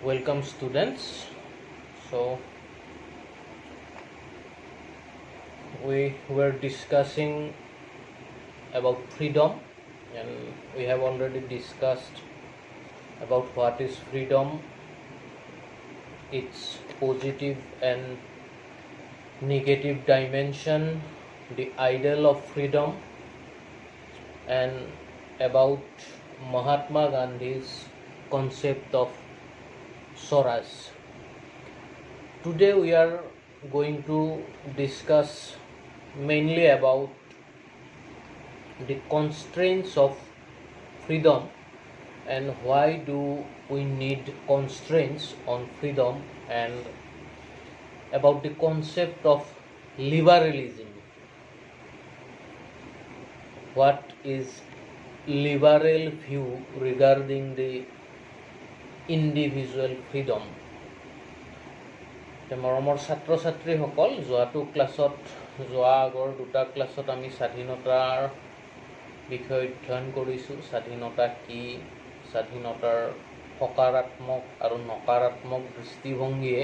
Welcome students. So we were discussing about freedom, and we have already discussed about what is freedom, its positive and negative dimension, the ideal of freedom, and about Mahatma Gandhi's concept of Swaraj. Today we are going to discuss mainly about the constraints of freedom and why do we need constraints on freedom, and about the concept of liberalism. What is liberal view regarding the individual freedom? মৰমৰ ছাত্ৰ ছাত্ৰীসকল, যোৱা আগৰ দুটা ক্লাছত আমি স্বাধীনতাৰ বিষয়ে অধ্যয়ন কৰিছোঁ। স্বাধীনতা কি, স্বাধীনতাৰ সকাৰাত্মক আৰু নকাৰাত্মক দৃষ্টিভংগীয়ে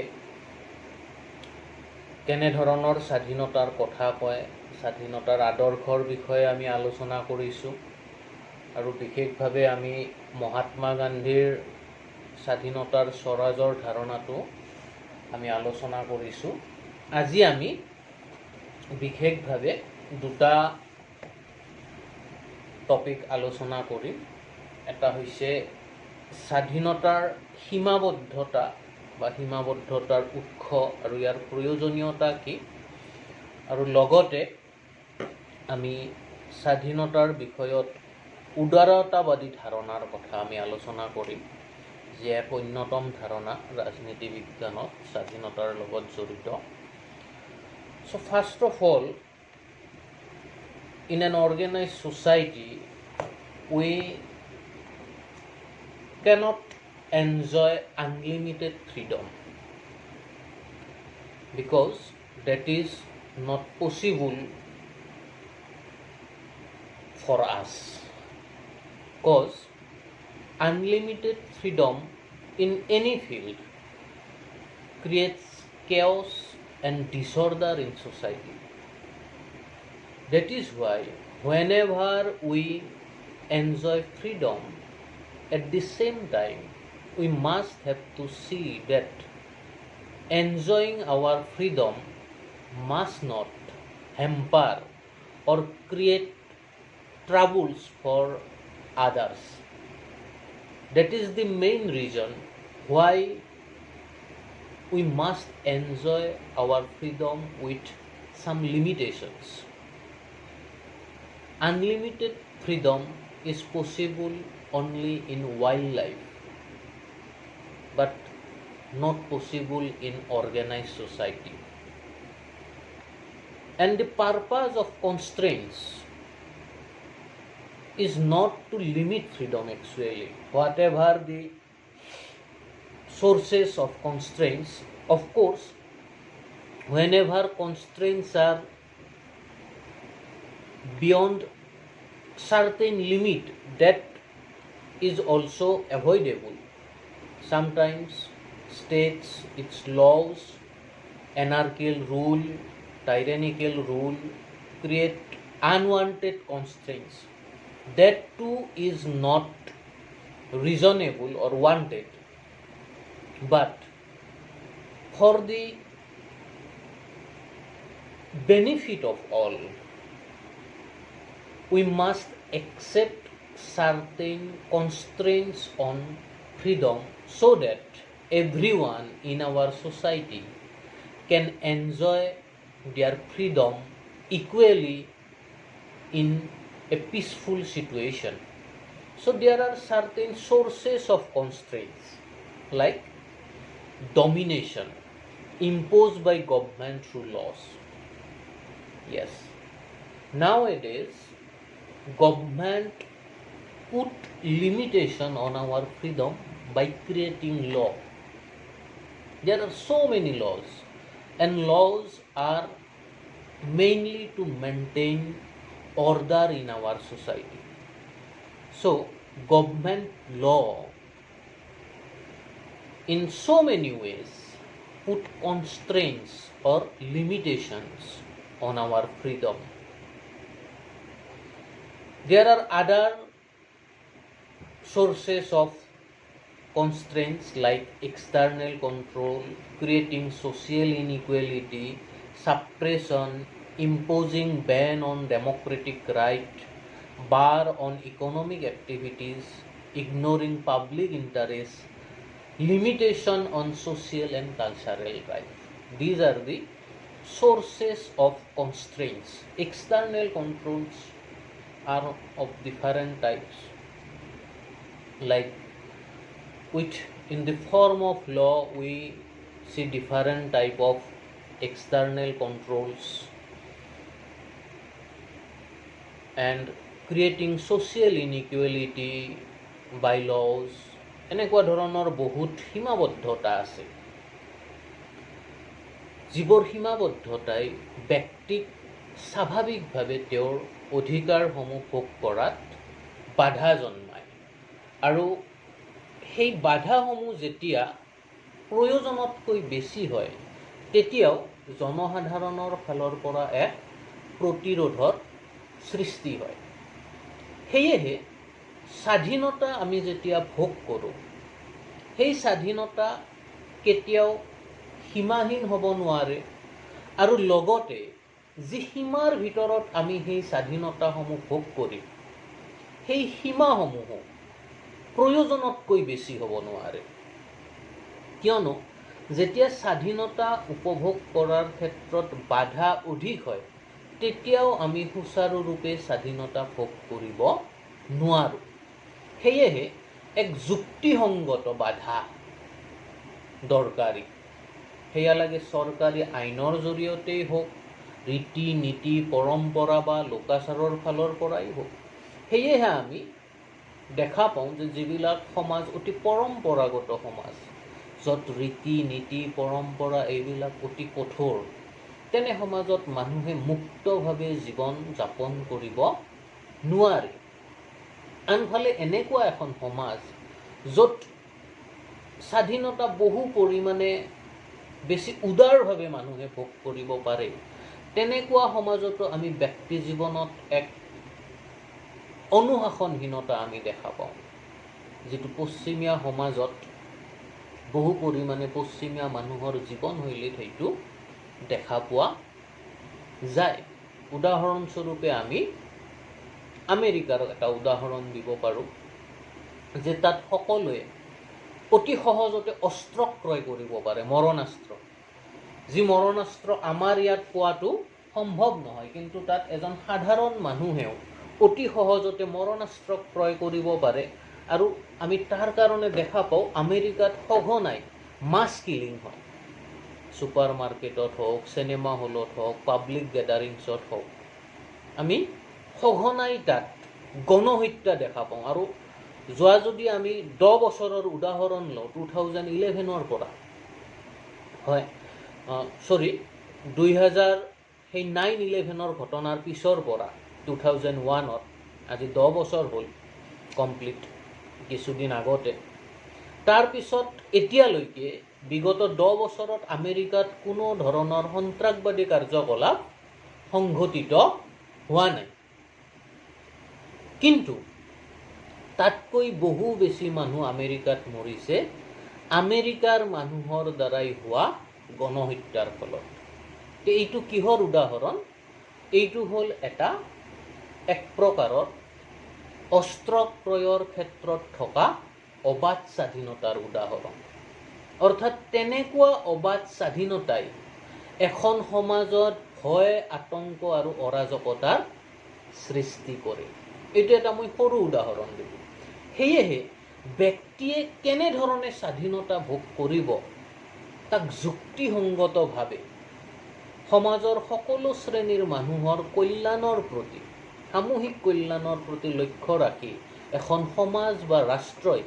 কেনেধৰণৰ স্বাধীনতাৰ কথা কয়, স্বাধীনতাৰ আদৰ্শৰ বিষয়ে আমি আলোচনা কৰিছোঁ, আৰু বিশেষভাৱে আমি মহাত্মা গান্ধীৰ স্বাধীনতাৰ স্বৰাজৰ ধাৰণাটো আমি আলোচনা কৰিছোঁ। আজি আমি বিশেষভাৱে দুটা টপিক আলোচনা কৰিম। এটা হৈছে স্বাধীনতাৰ সীমাবদ্ধতা বা সীমাবদ্ধতাৰ উৎস আৰু ইয়াৰ প্ৰয়োজনীয়তা কি, আৰু লগতে আমি স্বাধীনতাৰ বিষয়ত উদাৰতাবাদী ধাৰণাৰ কথা আমি আলোচনা কৰিম, যে এক অন্যতম ধাৰণা ৰাজনীতি বিজ্ঞানত স্বাধীনতাৰ লগত জড়িত। So first of all, in an organized society, we cannot enjoy unlimited freedom because that is not possible for us, because unlimited freedom in any field creates chaos and disorder in society. That is why whenever we enjoy freedom, at the same time we must have to see that enjoying our freedom must not hamper or create troubles for others. That is the main reason why we must enjoy our freedom with some limitations. Unlimited freedom is possible only in wildlife, but not possible in organized society. And the purpose of constraints is not to limit freedom actually. Whatever the sources of constraints, of course, whenever constraints are beyond certain limit, that is also avoidable. Sometimes states, its laws, anarchical rule, tyrannical rule create unwanted constraints. That too is not reasonable or wanted. But for the benefit of all, we must accept certain constraints on freedom so that everyone in our society can enjoy their freedom equally in a peaceful situation. So there are certain sources of constraints like domination imposed by government through laws. Yes, nowadays government put limitation on our freedom by creating law. There are so many laws, and laws are mainly to maintain order in our society. So government law in so many ways put constraints or limitations on our freedom. There are other sources of constraints like external control, creating social inequality, suppression, imposing ban on democratic right, bar on economic activities, ignoring public interest, limitation on social and cultural rights. These are the sources of constraints. External controls are of different types, like which in the form of law we see different type of external controls, and creating social inequality by laws, এনেকুৱা ধৰণৰ বহুত সীমাবদ্ধতা আছে, যিবোৰ সীমাবদ্ধতাই ব্যক্তিক স্বাভাৱিকভাৱে তেওঁৰ অধিকাৰসমূহ ভোগ কৰাত বাধা জন্মায়। আৰু সেই বাধাসমূহ যেতিয়া প্ৰয়োজনতকৈ বেছি হয়, তেতিয়াও জনসাধাৰণৰ ফালৰ পৰা এক প্ৰতিৰোধৰ সৃষ্টি হয়। সেয়েহে স্বাধীনতা আমি যেতিয়া ভোগ কৰোঁ, সেই স্বাধীনতা কেতিয়াও সীমাহীন হ'ব নোৱাৰে, আৰু লগতে যি সীমাৰ ভিতৰত আমি সেই স্বাধীনতাসমূহ ভোগ কৰিম, সেই সীমাসমূহো প্ৰয়োজনতকৈ বেছি হ'ব নোৱাৰে। কিয়নো যেতিয়া স্বাধীনতা উপভোগ কৰাৰ ক্ষেত্ৰত বাধা অধিক হয়, তেতিয়াও আমি সুচাৰুৰূপে স্বাধীনতা ভোগ কৰিব নোৱাৰোঁ। সেয়েহে এক যুক্তিসংগত বাধা দৰকাৰী। সেয়া লাগে চৰকাৰী আইনৰ জৰিয়তেই হওক, ৰীতি নীতি পৰম্পৰা বা লোকাচাৰৰ ফালৰ পৰাই হওক। সেয়েহে আমি দেখা পাওঁ যে যিবিলাক সমাজ অতি পৰম্পৰাগত সমাজ, য'ত ৰীতি নীতি পৰম্পৰা এইবিলাক অতি কঠোৰ, তেনে সমাজত মানুহে মুক্তভাৱে জীৱন যাপন কৰিব নোৱাৰে। আনফালে এনেকুৱা এখন সমাজ য'ত স্বাধীনতা বহু পৰিমাণে বেছি উদাৰভাৱে মানুহে ভোগ কৰিব পাৰে, তেনেকুৱা সমাজতো আমি ব্যক্তি জীৱনত এক অনুশাসনহীনতা আমি দেখা পাওঁ, যিটো পশ্চিমীয়া সমাজত বহু পৰিমাণে পশ্চিমীয়া মানুহৰ জীৱনশৈলীত সেইটো দেখা পোৱা যায়। উদাহৰণস্বৰূপে আমি আমেৰিকাৰ এটা উদাহৰণ দিব পাৰোঁ, যে তাত সকলোৱে অতি সহজতে অস্ত্ৰ ক্ৰয় কৰিব পাৰে, মৰণাস্ত্ৰ। যি মৰণাস্ত্ৰ আমাৰ ইয়াত পোৱাটো সম্ভৱ নহয়, কিন্তু তাত এজন সাধাৰণ মানুহেও অতি সহজতে মৰণাস্ত্ৰ ক্ৰয় কৰিব পাৰে। আৰু আমি তাৰ কাৰণে দেখা পাওঁ আমেৰিকাত সঘনাই মাছ কিলিং হয়। ছুপাৰ মাৰ্কেটত হওক, চিনেমা হলত হওক, পাব্লিক গেডাৰিংছত হওক, আমি সঘনাই তাত গণহত্যা দেখা পাওঁ। আৰু যোৱা যদি আমি 10 বছৰৰ উদাহৰণ লওঁ, 2011ৰ পৰা, হয় 9/11 ঘটনাৰ পিছৰ পৰা 2001ত, আজি 10 বছৰ হ'ল কমপ্লিট, কিছুদিন আগতে। তাৰপিছত এতিয়ালৈকে বিগত 10 বছৰত আমেৰিকাত কোনো ধৰণৰ সন্ত্ৰাসবাদী কাৰ্যকলাপ সংঘটিত হোৱা নাই। কিন্তু তাতকৈ বহু বেছি মানুহ আমেৰিকাত মৰিছে আমেৰিকাৰ মানুহৰ দ্বাৰাই হোৱা গণহত্যাৰ ফলত। এইটো কিহৰ উদাহৰণ? এইটো হ'ল এক প্ৰকাৰৰ অস্ত্ৰ ক্ৰয়ৰ ক্ষেত্ৰত থকা অবাধ স্বাধীনতাৰ উদাহৰণ। অৰ্থাৎ তেনেকুৱা অবাধ স্বাধীনতাই এখন সমাজত ভয়, আতংক আৰু অৰাজকতাৰ সৃষ্টি কৰে। এইটো এটা মই সৰু উদাহৰণ দিলোঁ। সেয়েহে ব্যক্তিয়ে কেনেধৰণে স্বাধীনতা ভোগ কৰিব, তাক যুক্তিসংগতভাৱে সমাজৰ সকলো শ্ৰেণীৰ মানুহৰ কল্যাণৰ প্ৰতি, সামূহিক কল্যাণৰ প্ৰতি লক্ষ্য ৰাখি এখন সমাজ বা ৰাষ্ট্ৰই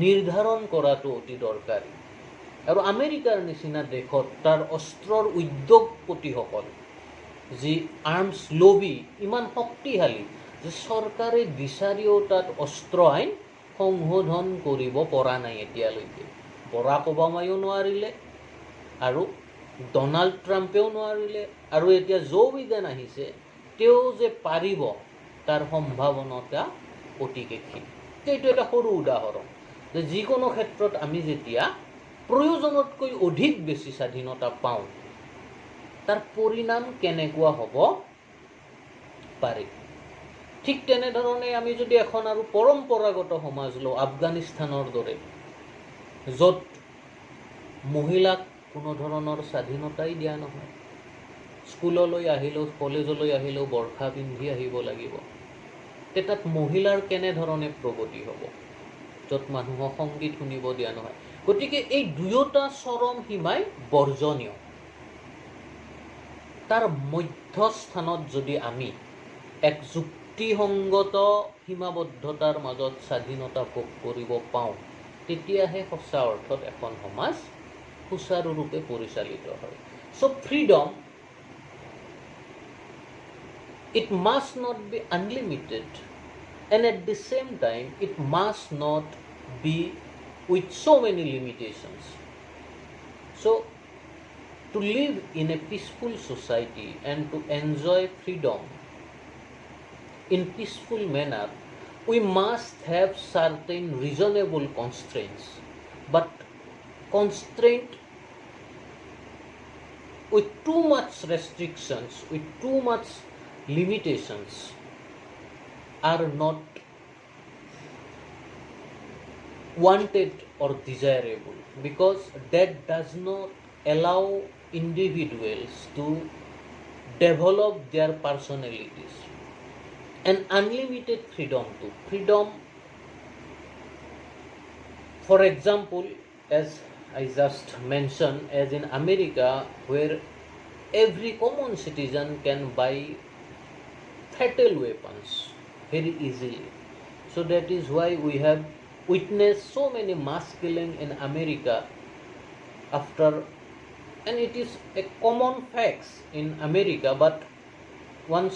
নিৰ্ধাৰণ কৰাটো অতি দৰকাৰী। আৰু আমেৰিকাৰ নিচিনা দেশত তাৰ অস্ত্ৰৰ উদ্যোগপতিসকল, যি আৰ্মছ লবি ইমান শক্তিশালী যে চৰকাৰে বিচাৰিও তাত অস্ত্ৰ আইন সংশোধন কৰিব পৰা নাই এতিয়ালৈকে। বৰাক ওবামায়ো নোৱাৰিলে আৰু ডনাল্ড ট্ৰাম্পেও নোৱাৰিলে আৰু এতিয়া জো বিডেন আহিছে তেওঁ যে পাৰিব তাৰ সম্ভাৱনা অতিকে ক্ষীণ। এইটো এটা সৰু উদাহৰণ যে যিকোনো ক্ষেত্ৰত আমি যেতিয়া প্ৰয়োজনতকৈ অধিক বেছি স্বাধীনতা পাওঁ তাৰ পৰিণাম কেনেকুৱা হ'ব পাৰে। ঠিক তেনেধৰণে আমি যদি এখন আৰু পৰম্পৰাগত সমাজ লওঁ আফগানিস্তানৰ দৰে, য'ত মহিলাক কোনো ধৰণৰ স্বাধীনতাই দিয়া নহয়, স্কুললৈ আহিলেও কলেজলৈ আহিলেও বৰ্ষা পিন্ধি আহিব লাগিব, তাত মহিলাৰ কেনেধৰণে প্ৰগতি হ'ব, য'ত মানুহক সংগীত শুনিব দিয়া নহয়। গতিকে এই দুয়োটা চৰম সীমাই বৰ্জনীয়। তাৰ মধ্যস্থানত যদি আমি এক যুক্তিসংগত সীমাবদ্ধতাৰ মাজত স্বাধীনতা ভোগ কৰিব পাওঁ, তেতিয়াহে সঁচা অৰ্থত এখন সমাজ সুচাৰুৰূপে পৰিচালিত হয়। চ' freedom, it must not be unlimited, and at the same time it must not be with so many limitations. So to live in a peaceful society and to enjoy freedom in peaceful manner, we must have certain reasonable constraints, but constraint with too much restrictions, with too much limitations are not wanted or desirable, because that does not allow individuals to develop their personalities. And unlimited freedom too. Freedom, for example, as I just mentioned, as in America, where every common citizen can buy fatal weapons very easily. So that is why we have witnessed so many mass killing in America after, and it is a common fact in America. But one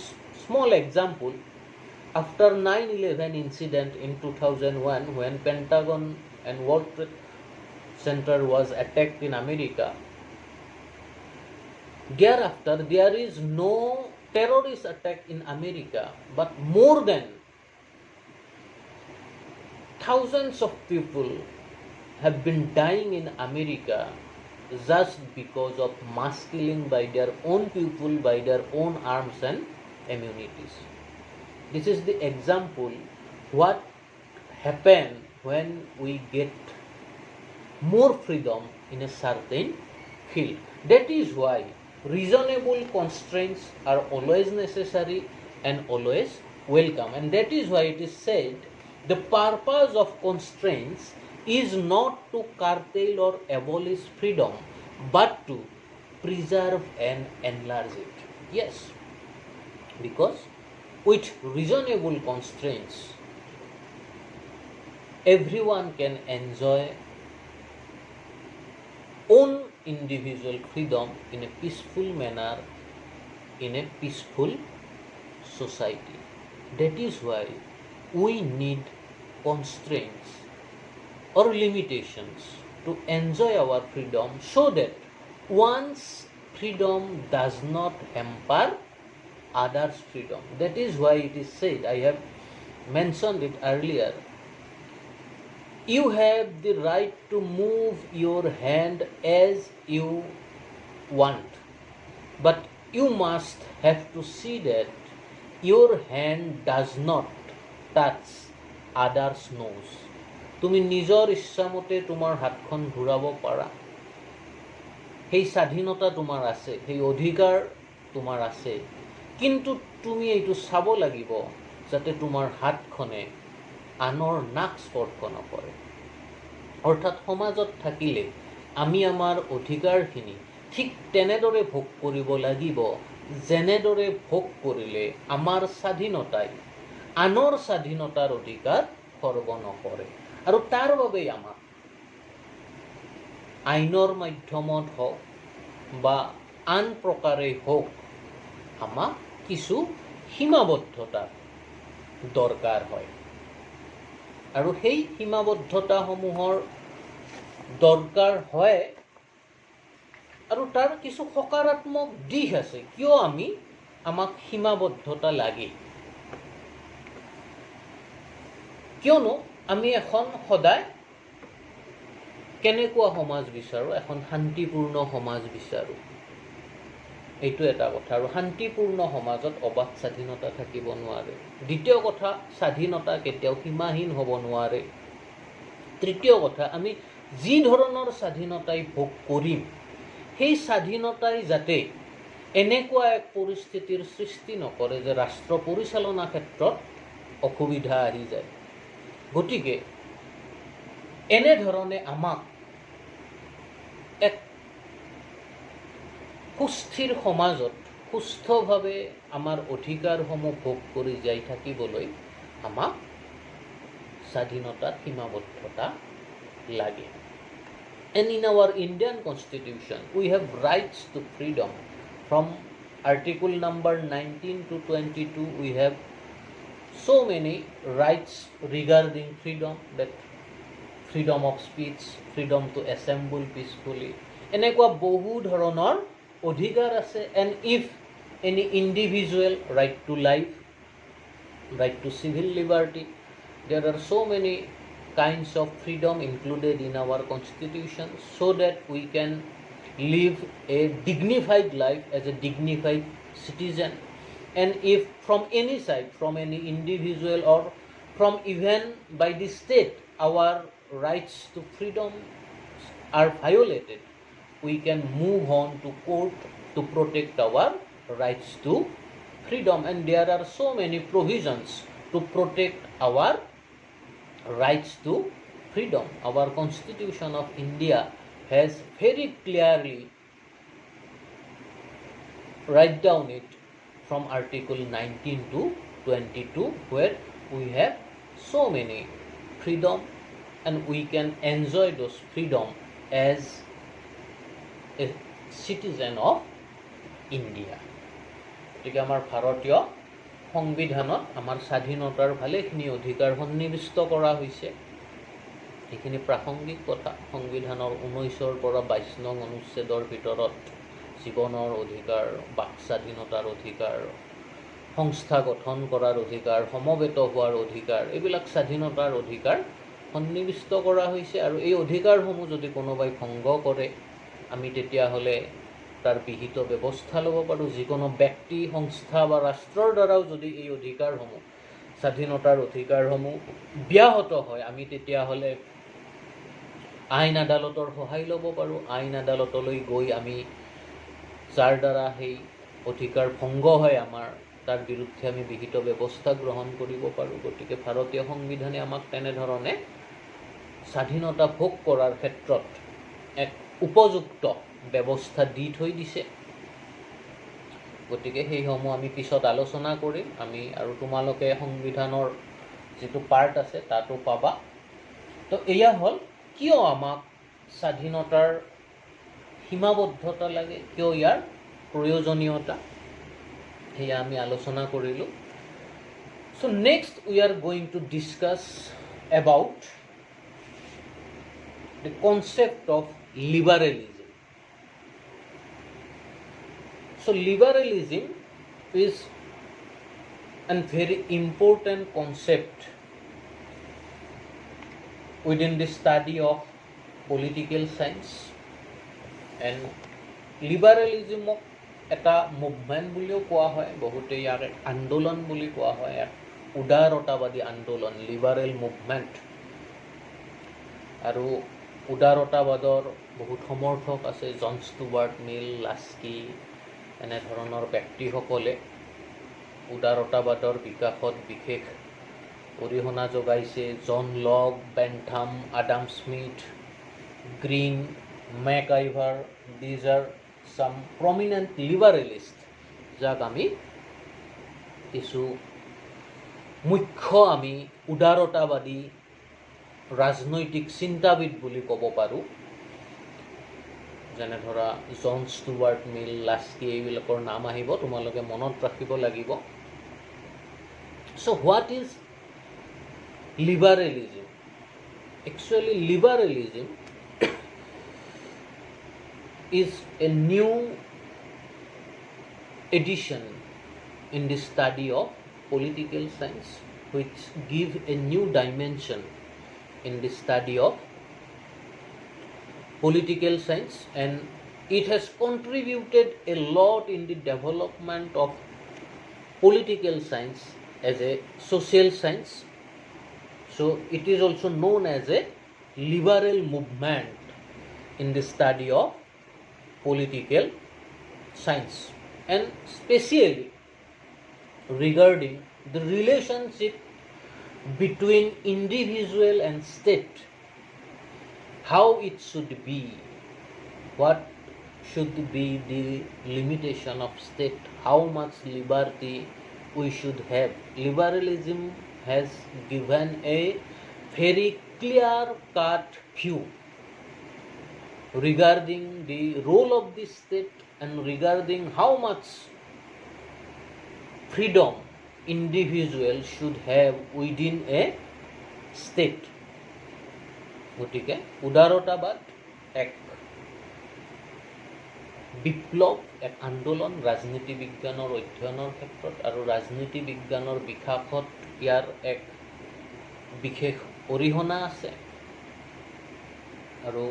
small example, after 9/11 incident in 2001, when Pentagon and World Trade Center was attacked in America, thereafter there is no terrorist attack in America, but more than thousands of people have been dying in America just because of mass killing by their own people, by their own arms and ammunitions. This is the example what happens when we get more freedom in a certain field. That is why reasonable constraints are always necessary and always welcome. And that is why it is said the purpose of constraints is not to curtail or abolish freedom, but to preserve and enlarge it. Yes, because with reasonable constraints, everyone can enjoy own individual freedom in a peaceful manner, in a peaceful society. That is why we need constraints or limitations to enjoy our freedom, so that one's freedom does not hamper others' freedom. That is why it is said, I have mentioned it earlier, you have the right to move your hand as you want, but you must have to see that your hand does not touch others' nose. তুমি নিজৰ ইচ্ছামতে তোমাৰ হাতখন ঘূৰাব পাৰা, সেই স্বাধীনতা তোমাৰ আছে, সেই অধিকাৰ তোমাৰ আছে, কিন্তু তুমি এইটো চাব লাগিব যাতে তোমাৰ হাতখনে আনৰ নাক স্পৰ্শ নকৰে। অৰ্থাৎ সমাজত থাকিলে আমি আমাৰ অধিকাৰখিনি ঠিক তেনেদৰে ভোগ কৰিব লাগিব যেনেদৰে ভোগ কৰিলে আমাৰ স্বাধীনতাই আনৰ স্বাধীনতাৰ অধিকাৰ খৰ্ব নকৰে। আৰু তাৰ বাবেই আমাক আইনৰ মাধ্যমত হওক বা আন প্ৰকাৰেই হওক আমাক কিছু সীমাবদ্ধতা দৰকাৰ হয়। আৰু সেই সীমাবদ্ধতাসমূহৰ দৰকাৰ হয় আৰু তাৰ কিছু সকাৰাত্মক দিশ আছে কিয় আমাক সীমাবদ্ধতা লাগে কিয়নো আমি এখন সদায় কেনেকুৱা সমাজ বিচাৰো এখন শান্তিপূৰ্ণ সমাজ বিচাৰো এইটো এটা কথা আৰু শান্তিপূৰ্ণ সমাজত অবাধ স্বাধীনতা থাকিব নোৱাৰে দ্বিতীয় কথা স্বাধীনতা কেতিয়াও সীমাহীন হ'ব নোৱাৰে তৃতীয় কথা আমি যি ধৰণৰ স্বাধীনতাই ভোগ কৰিম সেই স্বাধীনতাই যাতে এনেকুৱা এক পৰিস্থিতিৰ সৃষ্টি নকৰে যে ৰাষ্ট্ৰ পৰিচালনা ক্ষেত্ৰত অসুবিধা আহি যায় গতিকে এনেধৰণে আমাক এক সুস্থিৰ সমাজত সুস্থভাৱে আমাৰ অধিকাৰসমূহ ভোগ কৰি যাই থাকিবলৈ আমাক স্বাধীনতাৰ সীমাবদ্ধতা লাগে and in our Indian constitution we have rights to freedom from article number 19 to 22 we have so many rights regarding freedom that freedom of speech freedom to assemble peacefully এনেকুৱা বহু ধৰণৰ অধিকাৰ আছে and if any individual right to life right to civil liberty there are so many kinds of freedom included in our constitution so that we can live a dignified life as a dignified citizen and if from any side from any individual or from even by the state our rights to freedom are violated we can move on to court to protect our rights to freedom and there are so many provisions to protect our rights to freedom our constitution of India has very clearly write down it from article 19 to 22 where we have so many freedom and we can enjoy those freedom as a citizen of India গতিকে আমাৰ ভাৰতীয় সংবিধানত আমাৰ স্বাধীনতাৰ ভালেখিনি অধিকাৰ সন্নিৱিষ্ট কৰা হৈছে এইখিনি প্ৰাসংগিক কথা সংবিধানৰ 19ৰ পৰা 22 নং অনুচ্ছেদৰ ভিতৰত জীৱনৰ অধিকাৰ বাক স্বাধীনতাৰ অধিকাৰ সংস্থা গঠন কৰাৰ অধিকাৰ সমবেত হোৱাৰ অধিকাৰ এইবিলাক স্বাধীনতাৰ অধিকাৰ সন্নিৱিষ্ট কৰা হৈছে আৰু এই অধিকাৰসমূহ যদি কোনোবাই ভংগ কৰে আমি তেতিয়াহ'লে তাৰ বিহিত ব্যৱস্থা ল'ব পাৰোঁ যিকোনো ব্যক্তি সংস্থা বা ৰাষ্ট্ৰৰ দ্বাৰাও যদি এই অধিকাৰসমূহ স্বাধীনতাৰ অধিকাৰসমূহ ব্যাহত হয় আমি তেতিয়াহ'লে আইন আদালতৰ সহায় ল'ব পাৰোঁ আইন আদালতলৈ গৈ আমি যাৰ দ্বাৰা সেই অধিকাৰ ভংগ হয় আমাৰ তাৰ বিৰুদ্ধে আমি বিহিত ব্যৱস্থা গ্ৰহণ কৰিব পাৰোঁ গতিকে ভাৰতীয় সংবিধানে আমাক তেনেধৰণে স্বাধীনতা ভোগ কৰাৰ ক্ষেত্ৰত এক উপযুক্ত ব্যৱস্থা দি থৈ দিছে গতিকে সেইসমূহ আমি পিছত আলোচনা কৰিম আমি আৰু তোমালোকে সংবিধানৰ যিটো পাৰ্ট আছে তাতো পাবা তো এয়া হ'ল কিয় আমাক স্বাধীনতাৰ সীমাবদ্ধতা লাগে কিয় ইয়াৰ প্ৰয়োজনীয়তা সেয়া আমি আলোচনা কৰিলোঁ so next we are going to discuss about the concept of liberalism so liberalism is a very important concept within the study of political science and liberalism এটা মুভমেণ্ট বুলিও কোৱা হয় বহুতে ইয়াক এক আন্দোলন বুলি কোৱা হয় এক উদাৰতাবাদী আন্দোলন লিবাৰেল মুভমেণ্ট আৰু উদাৰতাবাদৰ বহুত সমৰ্থক আছে জন ষ্টুৱাৰ্ট মিল লাস্কি এনেধৰণৰ ব্যক্তিসকলে উদাৰতাবাদৰ বিকাশত বিশেষ অৰিহণা যোগাইছে John Locke Bentham Adam Smith Green MacIver these are some prominent liberalist যাক আমি কিছু মুখ্য আমি উদাৰতাবাদী ৰাজনৈতিক চিন্তাবিদ বুলি ক'ব পাৰোঁ যেনে ধৰা জন ষ্টুৱাৰ্ট মিল লাস্কি এইবিলাকৰ নাম আহিব তোমালোকে মনত ৰাখিব লাগিব so what is liberalism actually liberalism is a new edition in the study of political science, which give a new dimension in the study of political science, and it has contributed a lot in the development of political science as a social science. So it is also known as a liberal movement in the study of political science, and especially regarding the relationship between individual and state, how it should be, what should be the limitation of state, how much liberty we should have. Liberalism has given a very clear-cut view regarding the role of the state and regarding how much freedom individuals should have within a state. গতিকে উদাৰতাবাদ এক বিপ্লৱ, এক আন্দোলন ৰাজনীতি বিজ্ঞানৰ অধ্যয়নৰ ক্ষেত্ৰত, আৰু ৰাজনীতি বিজ্ঞানৰ বিকাশত ইয়াৰ এক বিশেষ অৰিহণা আছে। আৰু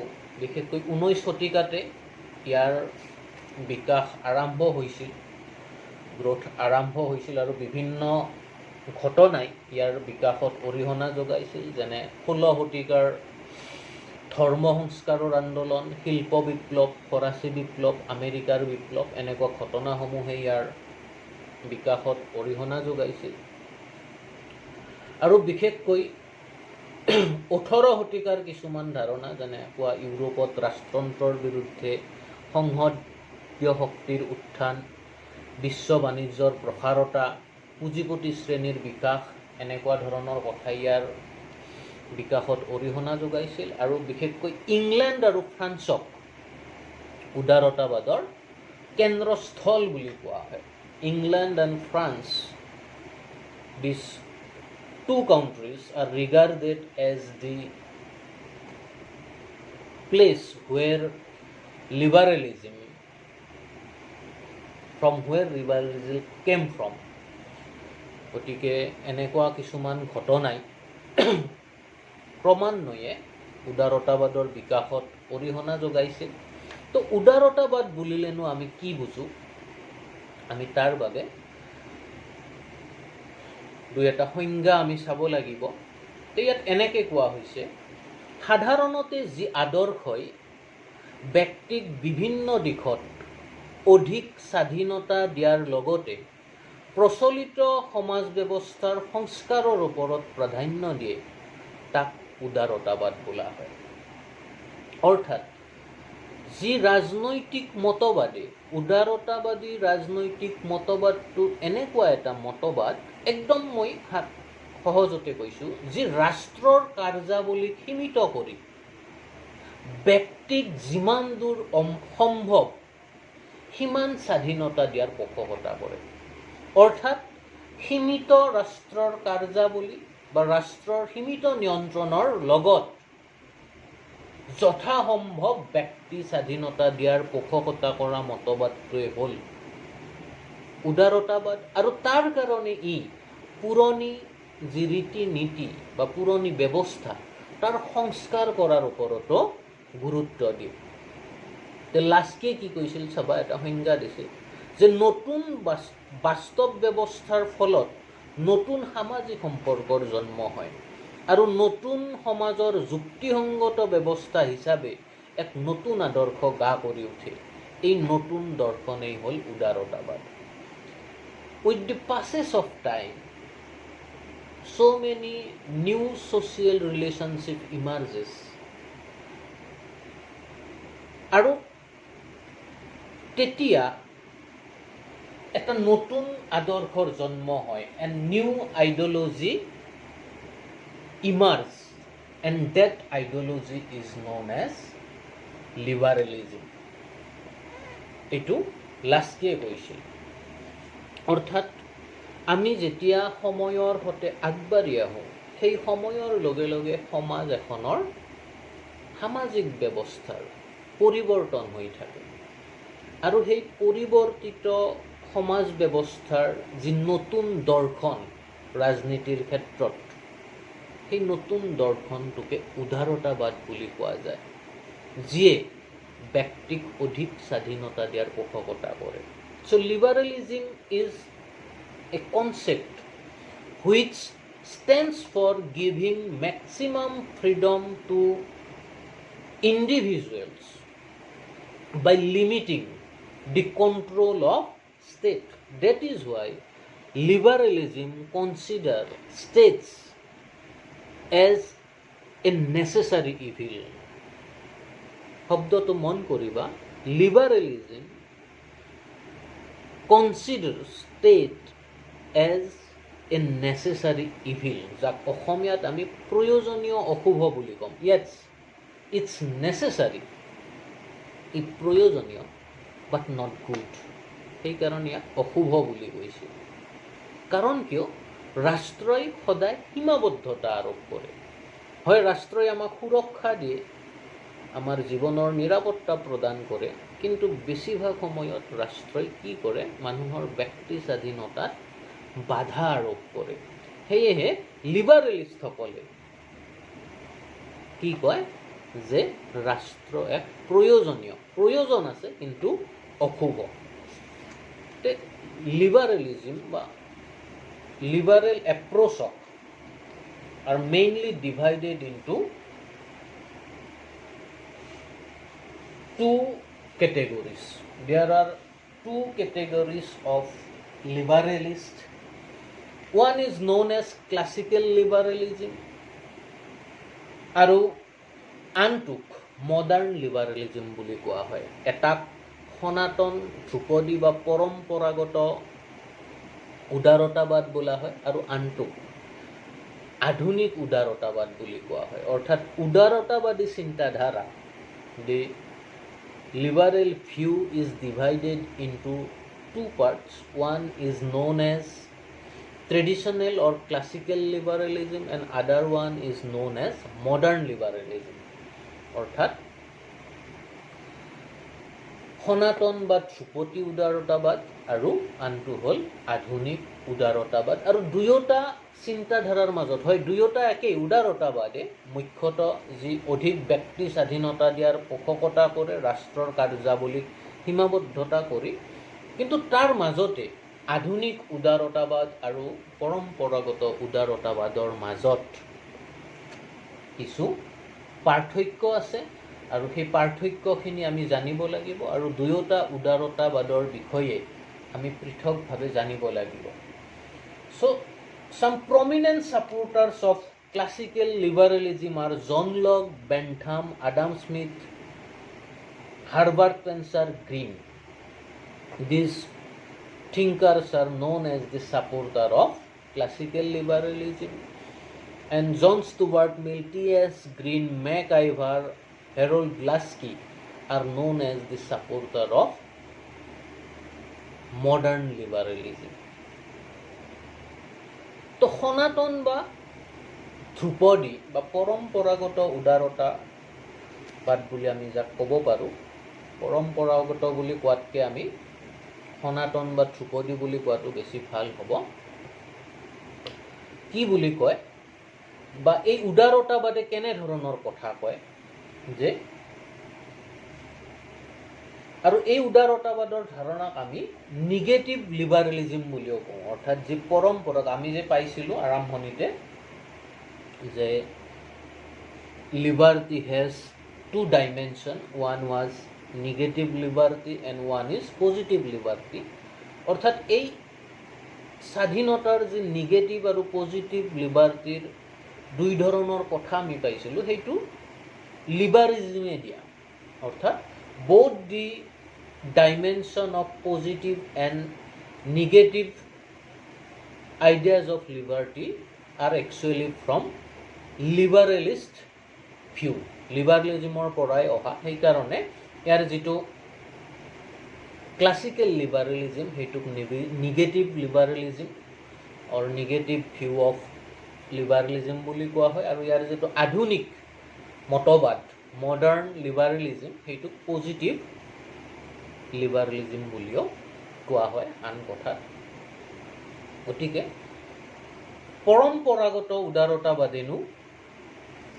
বিশেষকৈ 19 শতিকাতে ইয়াৰ বিকাশ আৰম্ভ হৈছিল, গ্ৰোথ আৰম্ভ হৈছিল, আৰু বিভিন্ন ঘটনাই ইয়াৰ বিকাশত অৰিহণা যোগাইছিল, যেনে 16 শতিকাৰ ধৰ্ম সংস্কাৰৰ আন্দোলন, শিল্প বিপ্লৱ, ফৰাচী বিপ্লৱ, আমেৰিকাৰ বিপ্লৱ, এনেকুৱা ঘটনাসমূহে ইয়াৰ বিকাশত অৰিহণা যোগাইছিল। আৰু বিশেষকৈ 18 শতিকাৰ কিছুমান ধাৰণা, যেনে কোৱা ইউৰোপত ৰাজতন্ত্ৰৰ বিৰুদ্ধে সংসদীয় শক্তিৰ উত্থান, বিশ্ব বাণিজ্যৰ প্ৰসাৰতা, পুঁজিপতি শ্ৰেণীৰ বিকাশ, এনেকুৱা ধৰণৰ কথা ইয়াৰ বিকাশত অৰিহণা যোগাইছিল। আৰু বিশেষকৈ ইংলেণ্ড আৰু ফ্ৰান্সক উদাৰতাবাদৰ কেন্দ্ৰস্থল বুলি কোৱা হয়। England and France, this two countries are regarded as the place where liberalism came from. গতিকে এনেকুৱা কিছুমান ঘটনাই ক্ৰমান্বয়ে উদাৰতাবাদৰ বিকাশত অৰিহণা যোগাইছিল। তো উদাৰতাবাদ বুলিলেনো আমি কি বুজো? আমি তাৰ বাবে দুই এটা সংজ্ঞা আমি চাব লাগিব। ইয়াত এনেকৈ কোৱা হৈছে, সাধাৰণতে যি আদৰ্শই ব্যক্তিক বিভিন্ন দিশত অধিক স্বাধীনতা দিয়াৰ লগতে প্ৰচলিত সমাজ ব্যৱস্থাৰ সংস্কাৰৰ ওপৰত প্ৰাধান্য দিয়ে, তাক উদাৰতাবাদ বোলা হয়। অৰ্থাৎ যি ৰাজনৈতিক মতবাদে, উদাৰতাবাদী ৰাজনৈতিক মতবাদটো এনেকুৱা এটা মতবাদ, একদম মই সহজতে কৈছোঁ, যি ৰাষ্ট্ৰৰ কাৰ্যাৱলীক সীমিত কৰি ব্যক্তিক যিমান দূৰ সম্ভৱ সিমান স্বাধীনতা দিয়াৰ পোষকতা কৰে। অৰ্থাৎ সীমিত ৰাষ্ট্ৰৰ কাৰ্যাৱলী বা ৰাষ্ট্ৰৰ সীমিত নিয়ন্ত্ৰণৰ লগত যথাসম্ভৱ ব্যক্তি স্বাধীনতা দিয়াৰ পোষকতা কৰা মতবাদটোৱে হ'ল উদাৰতাবাদ। আৰু তাৰ কাৰণে ই পুৰণি যি ৰীতি নীতি বা পুৰণি ব্যৱস্থা, তাৰ সংস্কাৰ কৰাৰ ওপৰতো গুৰুত্ব দিয়ে। লাস্কিয়ে কি কৈছিল চাবা, এটা সংজ্ঞা দিছিল যে নতুন বাস্তৱ ব্যৱস্থাৰ ফলত নতুন সামাজিক সম্পৰ্কৰ জন্ম হয়, আৰু নতুন সমাজৰ যুক্তিসংগত ব্যৱস্থা হিচাপে এক নতুন আদৰ্শ গা কৰি উঠে। এই নতুন দৰ্শনেই হ'ল উদাৰতাবাদ। With the passage of time, so many new social relationship emerges. আৰু তেতিয়া এটা নতুন আদৰ্শৰ জন্ম হয়, and new ideology emerge, and that ideology is known as liberalism. এইটো লাস্কিয়ে কৈছিল। অৰ্থাৎ আমি যেতিয়া সময়ৰ সৈতে আগবাঢ়ি আহোঁ, সেই সময়ৰ লগে লগে সমাজ এখনৰ সামাজিক ব্যৱস্থাৰ পৰিৱৰ্তন হৈ থাকে আৰু সেই পৰিৱৰ্তিত সমাজ ব্যৱস্থাৰ যি নতুন দৰ্শন ৰাজনীতিৰ ক্ষেত্ৰত সেই নতুন দৰ্শনটোকে উদাৰতাবাদ বুলি কোৱা যায়, যিয়ে ব্যক্তিক অধিক স্বাধীনতা দিয়াৰ পোষকতা কৰে। So liberalism is a concept which stands for giving maximum freedom to individuals by limiting the control of state. That is why liberalism considers states as a necessary evil. শব্দটো মন কৰিবা, liberalism considers state as a necessary evil, যাক অসমীয়াত আমি প্ৰয়োজনীয় অশুভ বুলি ক'ম। Yes, it's necessary, ই প্ৰয়োজনীয়, but not good. সেইকাৰণে ইয়াক অশুভ বুলি কৈছে। কাৰণ কিয়? ৰাষ্ট্ৰই সদায় সীমাবদ্ধতা আৰোপ কৰে। হয়, ৰাষ্ট্ৰই আমাক সুৰক্ষা দিয়ে, আমাৰ জীৱনৰ নিৰাপত্তা প্ৰদান কৰে, কিন্তু বেছিভাগ সময়ত ৰাষ্ট্ৰই কি কৰে? মানুহৰ ব্যক্তি স্বাধীনতাত বাধা আৰোপ কৰে। সেয়েহে লিবাৰেলিষ্টসকলে কি কয় যে ৰাষ্ট্ৰ এক প্ৰয়োজন আছে কিন্তু অশুভ। লিবাৰেলিজম বা liberal এপ্ৰ'চক are mainly divided into two categories. There are two categories of liberalist. One is known as classical liberalism আৰু আনটোক মডাৰ্ণ লিবাৰেলিজম বুলি কোৱা হয়। এটাক সনাতন ধ্ৰুপদী বা পৰম্পৰাগত উদাৰতাবাদ বোলা হয় আৰু আনটোক আধুনিক উদাৰতাবাদ বুলি কোৱা হয়। অৰ্থাৎ উদাৰতাবাদী চিন্তাধাৰা, the liberal view is divided into two parts. One is known as traditional or classical liberalism and other one is known as modern liberalism. অৰ্থাৎ সনাতন বা ধ্ৰুপদী উদাৰতাবাদ আৰু আনটো হ'ল আধুনিক উদাৰতাবাদ। আৰু দুয়োটা চিন্তাধাৰাৰ মাজত হয়, দুয়োটা একেই উদাৰতাবাদে মুখ্যতঃ যি অধিক ব্যক্তি স্বাধীনতা দিয়াৰ পোষকতা কৰে, ৰাষ্ট্ৰৰ কাৰ্যাৱলীক সীমাবদ্ধতা কৰি, কিন্তু তাৰ মাজতে আধুনিক উদাৰতাবাদ আৰু পৰম্পৰাগত উদাৰতাবাদৰ মাজত কিছু পাৰ্থক্য আছে আৰু সেই পাৰ্থক্যখিনি আমি জানিব লাগিব আৰু দুয়োটা উদাৰতাবাদৰ বিষয়ে আমি পৃথকভাৱে জানিব লাগিব। So some prominent supporters of classical liberalism are John Locke, Bentham, Adam Smith, Herbert Spencer, Green. These thinkers are known as the supporter of classical liberalism, and John Stuart Mill, T.S. Green, MacIver, Harold Lasky are known as the supporter of modern liberalism. তো সনাতন বা ধ্ৰুপদী বা পৰম্পৰাগত উদাৰতাবাদ বুলি আমি যাক ক'ব পাৰোঁ, পৰম্পৰাগত বুলি কোৱাতকৈ আমি সনাতন বা ধ্ৰুপদী বুলি কোৱাটো বেছি ভাল হ'ব। কি বুলি কয় বা এই উদাৰতাবাদে কেনেধৰণৰ কথা কয় যে, আৰু এই উদাৰতাবাদৰ ধাৰণাক আমি নিগেটিভ লিবাৰেলিজম বুলিও কওঁ। অৰ্থাৎ যি পৰম্পৰাক আমি যে পাইছিলোঁ আৰম্ভণিতে যে liberty has two dimension, one was negative liberty and one is positive liberty. অৰ্থাৎ এই স্বাধীনতাৰ যি নিগেটিভ আৰু পজিটিভ লিবাৰ্টিৰ দুই ধৰণৰ কথা আমি পাইছিলোঁ, সেইটো লিবাৰেলিজমে দিয়া। অৰ্থাৎ both the dimension of positive and negative ideas of liberty are actually from liberalist view. লিবাৰেলিজমৰ পৰাই অহা। সেইকাৰণে ইয়াৰ যিটো ক্লাছিকেল লিবাৰেলিজম সেইটোক negative liberalism or negative view of liberalism বুলি কোৱা হয়, আৰু ইয়াৰ যিটো আধুনিক মতবাদ মডাৰ্ণ লিবাৰেলিজিম সেইটোক পজিটিভ লিবাৰেলিজিম বুলিও কোৱা হয় আন কথাত। গতিকে পৰম্পৰাগত উদাৰতাবাদেনো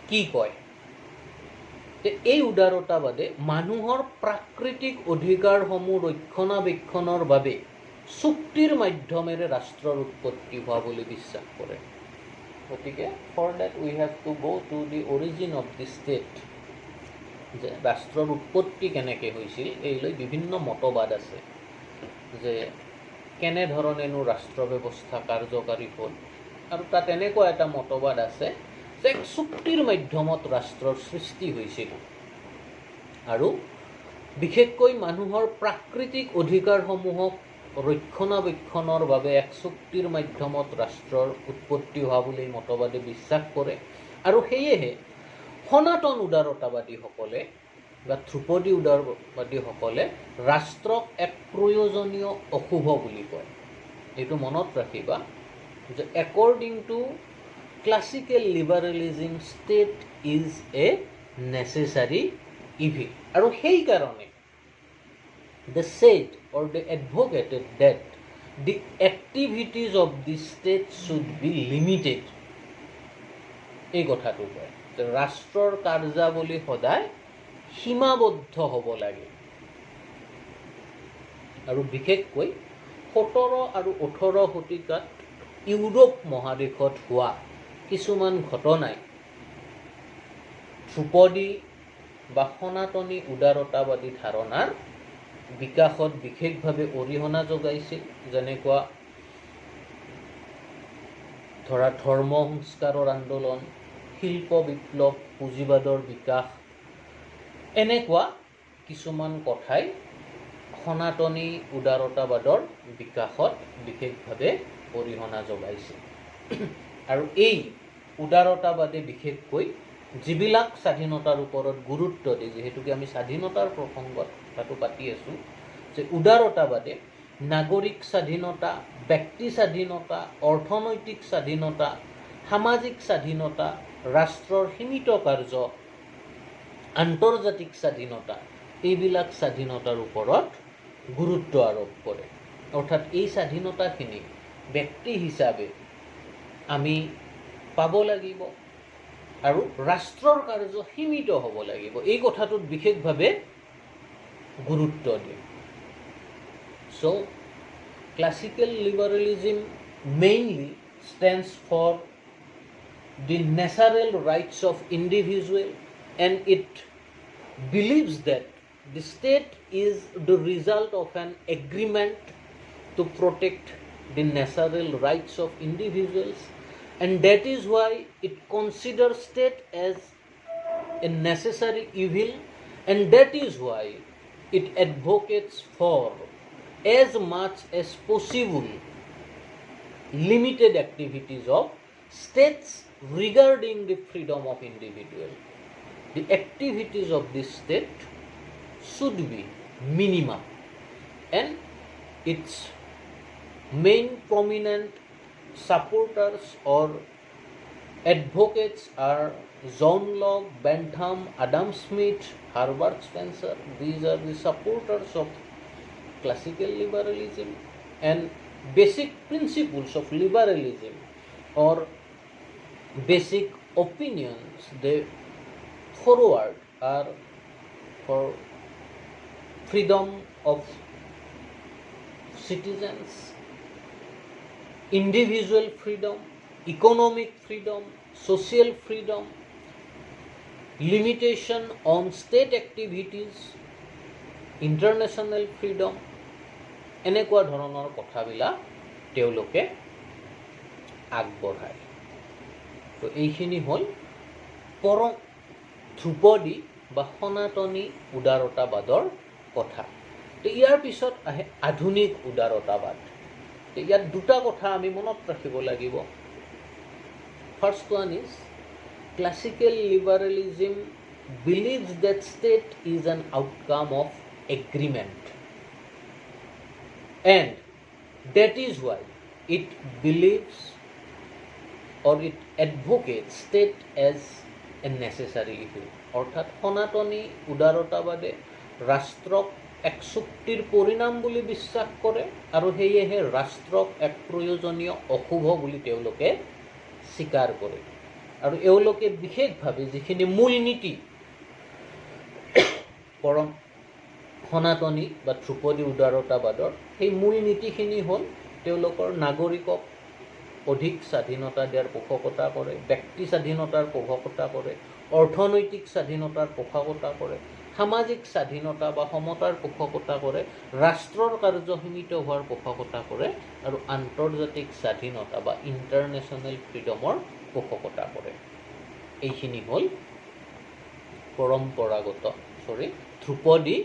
কি কয়? এই উদাৰতাবাদে মানুহৰ প্ৰাকৃতিক অধিকাৰসমূহ ৰক্ষণাবেক্ষণৰ বাবে চুক্তিৰ মাধ্যমেৰে ৰাষ্ট্ৰৰ উৎপত্তি হোৱা বুলি বিশ্বাস কৰে। গতিকে for that we have to go' to the origin of the state, যে ৰাষ্ট্ৰৰ উৎপত্তি কেনেকৈ হৈছিল এই লৈ বিভিন্ন মতবাদ আছে, যে কেনেধৰণেনো ৰাষ্ট্ৰ ব্যৱস্থা কাৰ্যকাৰী হ'ল। আৰু তাত এনেকুৱা এটা মতবাদ আছে যে এক চুক্তিৰ মাধ্যমত ৰাষ্ট্ৰৰ সৃষ্টি হৈছিল, আৰু বিশেষকৈ মানুহৰ প্ৰাকৃতিক অধিকাৰসমূহক ৰক্ষণাবেক্ষণৰ বাবে এক চুক্তিৰ মাধ্যমত ৰাষ্ট্ৰৰ উৎপত্তি হোৱা বুলি মতবাদে বিশ্বাস কৰে। আৰু সেয়েহে সনাতন উদাৰতাবাদীসকলে বা ধ্ৰুপদী উদাৰবাদীসকলে ৰাষ্ট্ৰক এক প্ৰয়োজনীয় অশুভ বুলি কয়। এইটো মনত ৰাখিবা যে according to classical liberalism state is a necessary evil. আৰু সেইকাৰণে they said or they advocated that the activities of the state should be limited. এই কথাটো কয় যে ৰাষ্ট্ৰৰ কাৰ্যাৱলী সদায় সীমাবদ্ধ হ'ব লাগে। আৰু বিশেষকৈ 17 আৰু 18 শতিকাত ইউৰোপ মহাদেশত হোৱা কিছুমান ঘটনাই ধ্ৰুপদী বা সনাতনী উদাৰতাবাদী ধাৰণাৰ বিকাশত বিশেষভাৱে অৰিহণা যোগাইছিল। যেনেকুৱা ধৰা ধৰ্ম সংস্কাৰৰ আন্দোলন, শিল্প বিপ্লৱ, পুঁজিবাদৰ বিকাশ, এনেকুৱা কিছুমান কথাই সনাতনী উদাৰতাবাদৰ বিকাশত বিশেষভাৱে অৰিহণা যোগাইছিল। আৰু এই উদাৰতাবাদে বিশেষকৈ যিবিলাক স্বাধীনতাৰ ওপৰত গুৰুত্ব দিয়ে, যিহেতুকে আমি স্বাধীনতাৰ প্ৰসংগত কথাটো পাতি আছোঁ, যে উদাৰতাবাদে নাগৰিক স্বাধীনতা, ব্যক্তি স্বাধীনতা, অৰ্থনৈতিক স্বাধীনতা, সামাজিক স্বাধীনতা, ৰাষ্ট্ৰৰ সীমিত কাৰ্য, আন্তৰ্জাতিক স্বাধীনতা, এইবিলাক স্বাধীনতাৰ ওপৰত গুৰুত্ব আৰোপ কৰে। অৰ্থাৎ এই স্বাধীনতাখিনি ব্যক্তি হিচাপে আমি পাব লাগিব আৰু ৰাষ্ট্ৰৰ কাৰ্য সীমিত হ'ব লাগিব, এই কথাটোত বিশেষভাৱে গুৰুত্ব দিয়ে। So, classical liberalism mainly stands for the natural rights of individual, and it believes that the state is the result of an agreement to protect the natural rights of individuals, and that is why it considers state as a necessary evil, and that is why it advocates for as much as possible limited activities of states regarding the freedom of individual. The activities of the state should be minimum, and its main prominent supporters or advocates are John Locke, Bentham, Adam Smith, Herbert Spencer. These are the supporters of classical liberalism, and basic principles of liberalism or basic opinions they forward are for freedom of citizens, individual freedom, economic freedom, social freedom, limitation on state activities, international freedom, এনেকুৱা ধৰণৰ কথাবিলাক তেওঁলোকে আগবঢ়ায়। তো এইখিনি হ'ল ধ্ৰুপদী বা সনাতনী উদাৰতাবাদৰ কথা। তো ইয়াৰ পিছত আহে আধুনিক উদাৰতাবাদ। তো ইয়াত দুটা কথা আমি মনত ৰাখিব লাগিব। First one is classical liberalism believes that state is an outcome of agreement, and that is why it believes or it advocates state as a necessary evil. অৰ্থাৎ সনাতনী উদাৰতাবাদে ৰাষ্ট্ৰক এক চুক্তিৰ পৰিণাম বুলি বিশ্বাস কৰে আৰু সেয়েহে ৰাষ্ট্ৰক এক প্ৰয়োজনীয় অশুভ বুলি তেওঁলোকে স্বীকাৰ কৰে। আৰু এওঁলোকে বিশেষভাৱে যিখিনি মূল নীতি পৰম সনাতনী বা ধ্ৰুপদী উদাৰতাবাদৰ সেই মূল নীতিখিনি হ'ল তেওঁলোকৰ নাগৰিকক অধিক স্বাধীনতা দিয়াৰ পোষকতা কৰে, ব্যক্তি স্বাধীনতাৰ পোষকতা কৰে, অৰ্থনৈতিক স্বাধীনতাৰ পোষকতা কৰে, সামাজিক স্বাধীনতা বা সমতাৰ পোষকতা কৰে, ৰাষ্ট্ৰৰ কাৰ্য সীমিত হোৱাৰ পোষকতা কৰে আৰু আন্তৰ্জাতিক স্বাধীনতা বা ইণ্টাৰনেশ্যনেল ফ্ৰীডমৰ পোষকতা কৰে। এইখিনি হ'ল ধ্ৰুপদী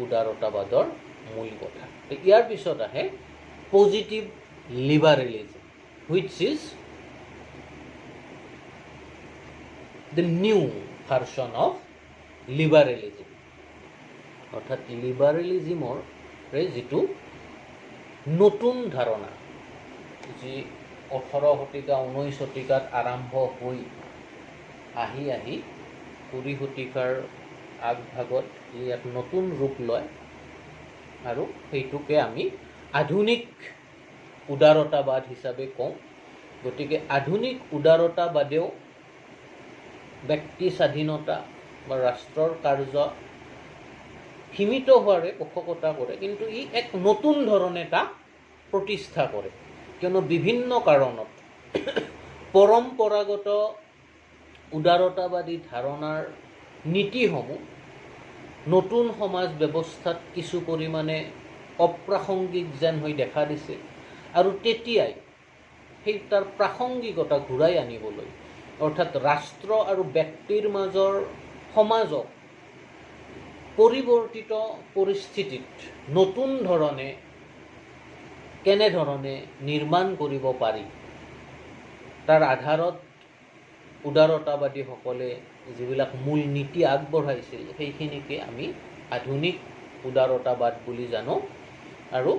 উদাৰতাবাদৰ মূল কথা। ইয়াৰ পিছত আহে positive লিবাৰেলিজম, which is the new version of liberalism. অৰ্থাৎ লিবাৰেলিজিমৰ যিটো নতুন ধাৰণা, যি 18 শতিকা 19 শতিকাত আৰম্ভ হৈ আহি 20 শতিকাৰ আগভাগত ই এক নতুন ৰূপ লয় আৰু সেইটোকে আমি আধুনিক উদাৰতাবাদ হিচাপে কওঁ। গতিকে আধুনিক উদাৰতাবাদেও ব্যক্তি স্বাধীনতা বা ৰাষ্ট্ৰৰ কাৰ্য সীমিত হোৱাৰে পোষকতা কৰে, কিন্তু ই এক নতুন ধৰণে তাক প্ৰতিষ্ঠা কৰে। কিয়নো বিভিন্ন কাৰণত পৰম্পৰাগত উদাৰতাবাদী ধাৰণাৰ নীতিসমূহ নতুন সমাজ ব্যৱস্থাত কিছু পৰিমাণে অপ্ৰাসংগিক যেন হৈ দেখা দিছে আৰু তেতিয়াই সেই তাৰ প্ৰাসংগিকতা ঘূৰাই আনিবলৈ, অৰ্থাৎ ৰাষ্ট্ৰ আৰু ব্যক্তিৰ মাজৰ সমাজক পৰিৱৰ্তিত পৰিস্থিতিত নতুন ধৰণে কেনেধৰণে নিৰ্মাণ কৰিব পাৰি তাৰ আধাৰত উদাৰতাবাদীসকলে যিবিলাক মূল নীতি আগবঢ়াইছিল সেইখিনিকে আমি আধুনিক উদাৰতাবাদ বুলি জানো। আৰু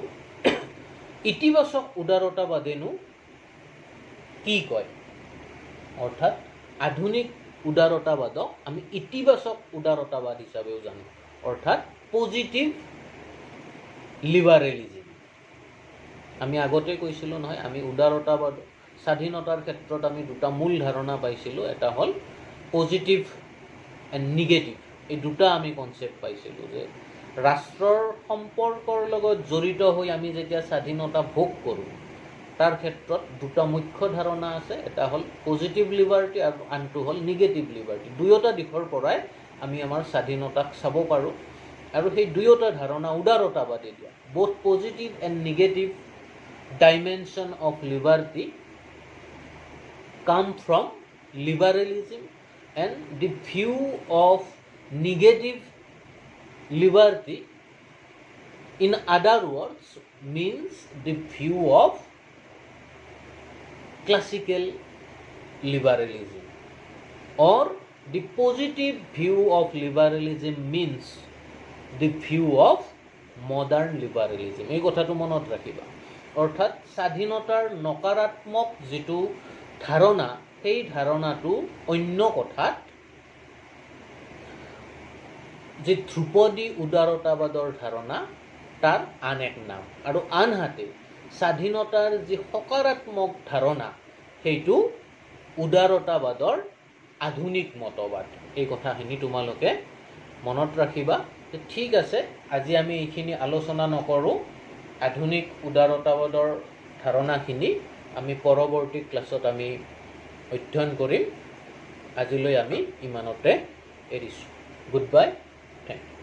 ইতিবাচক উদাৰতাবাদেনো কি কয়, অৰ্থাৎ আধুনিক উদাৰতাবাদক আমি ইতিবাচক উদাৰতাবাদ হিচাপেও জানো, অৰ্থাৎ পজিটিভ লিবাৰেলিজিম। আমি আগতে কৈছিলোঁ নহয়, আমি উদাৰতাবাদ স্বাধীনতাৰ ক্ষেত্ৰত আমি দুটা মূল ধাৰণা পাইছিলোঁ, এটা হ'ল পজিটিভ এণ্ড নিগেটিভ। এই দুটা আমি কনচেপ্ট পাইছিলোঁ যে ৰাষ্ট্ৰৰ সম্পৰ্কৰ লগত জড়িত হৈ আমি যেতিয়া স্বাধীনতা ভোগ কৰোঁ তাৰ ক্ষেত্ৰত দুটা মুখ্য ধাৰণা আছে, এটা হ'ল পজিটিভ লিবাৰ্টি আৰু আনটো হ'ল নিগেটিভ লিবাৰ্টি। দুয়োটা দিশৰ পৰাই আমি আমাৰ স্বাধীনতাক চাব পাৰোঁ আৰু সেই দুয়োটা ধাৰণা উদাৰতাবাদী দিয়া। both positive and negative dimension of liberty come from liberalism, and the view of negative liberty, in other words, means the view of classical liberalism, or the positive view of liberalism means the view of modern liberalism. এই কথাটো মনত ৰাখিবা। অৰ্থাৎ স্বাধীনতাৰ নকাৰাত্মক যিটো ধাৰণা, সেই ধাৰণাটো অন্য কথাত যি ধ্ৰুপদী উদাৰতাবাদৰ ধাৰণা তাৰ আন এক নাম, আৰু আনহাতে স্বাধীনতাৰ যি সকাৰাত্মক ধাৰণা সেইটো উদাৰতাবাদৰ আধুনিক মতবাদ। এই কথাখিনি তোমালোকে মনত ৰাখিবা। ঠিক আছে, আজি আমি এইখিনি আলোচনা নকৰোঁ। আধুনিক উদাৰতাবাদৰ ধাৰণাখিনি আমি পৰৱৰ্তী ক্লাছত আমি অধ্যয়ন কৰিম। আজিলৈ আমি ইমানতে এৰিছোঁ। Good bye, thank U.